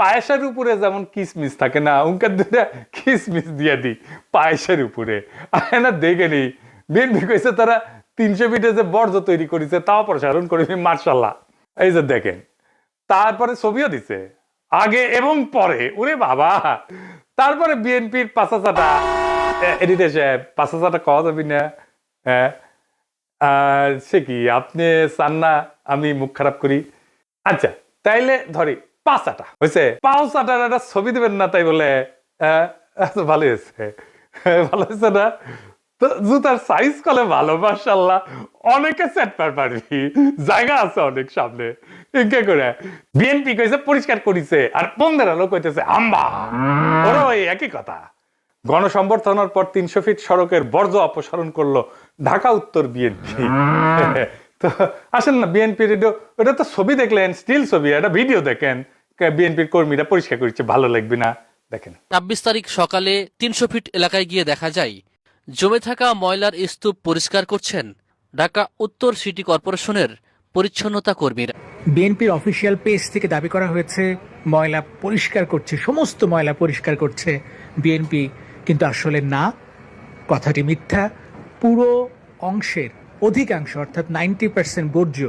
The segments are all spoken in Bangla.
পায়েসের উপরে যেমন কিসমিস থাকে না, উনকার দুটা কিসমিস দিয়ে দিই পায়েসের উপরে। না দেখে নি বিএনপি কইছে তারা 300 ফিটে যে বর্জ্য তৈরি করেছে তাও প্রসারণ করবি, মার্শাল্লাহ। এই যে দেখেন, তারপরে ছবিও দিছে আগে এবং পরে, ওরে বাবা। তারপরে বিএনপির পাঁচাচাটা এডিটে সাহেব, পাঁচাচাটা কওয়া যাবি না? হ্যাঁ, সে কি আপনি চান না আমি মুখ খারাপ করি? আচ্ছা তাইলে ধরি পাঁচাটা হয়েছে, পাঁচাটার একটা ছবি দেবেন না তাই বলে? ভালো হয়েছে, ভালো হয়েছে না? তো জুতার সাইজ কলে ভালো, মাশাআল্লাহ। অনেকে সেট পারবি, জায়গা আছে অনেক সামনে। কে করে বিএনপি কইছে পরিষ্কার করিছে, আর বন্ধের আলো কইতেছে আম্বা। ওরা ওই একই কথা। গণসংবর্ধনার পর 300 ফিট সড়কের বর্জ্য অপসারণ করলো ঢাকা উত্তর বিএনপি। তো আসেন না বিএনপি রেডিও, ওটা তো ছবি দেখলেন, স্টিল ছবি, একটা ভিডিও দেখেন বিএনপির কর্মীরা পরিষ্কার করছে, ভালো লাগবে না? দেখেন 26 তারিখ সকালে 300 ফিট এলাকায় গিয়ে দেখা যায় জমে থাকা ময়লার স্তূপ পরিষ্কার করছেন ঢাকা উত্তর সিটি কর্পোরেশনের পরিচ্ছন্নতা কর্মীরা। বিএনপির অফিসিয়াল পেজ থেকে দাবি করা হয়েছে ময়লা পরিষ্কার করছে, সমস্ত ময়লা পরিষ্কার করছে বিএনপি, কিন্তু আসলে না, কথাটি মিথ্যা। পুরো অংশের অধিকাংশ অর্থাৎ 90% বর্জ্য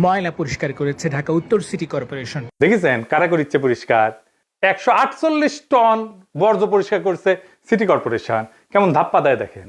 ময়লা পরিষ্কার করেছে ঢাকা উত্তর সিটি কর্পোরেশন। দেখেছেন কারা করিচ্ছে পরিষ্কার? 148 টন বর্জ্য পরিষ্কার করছে সিটি কর্পোরেশন। কেমন ধাপ্পা দেয় দেখেন।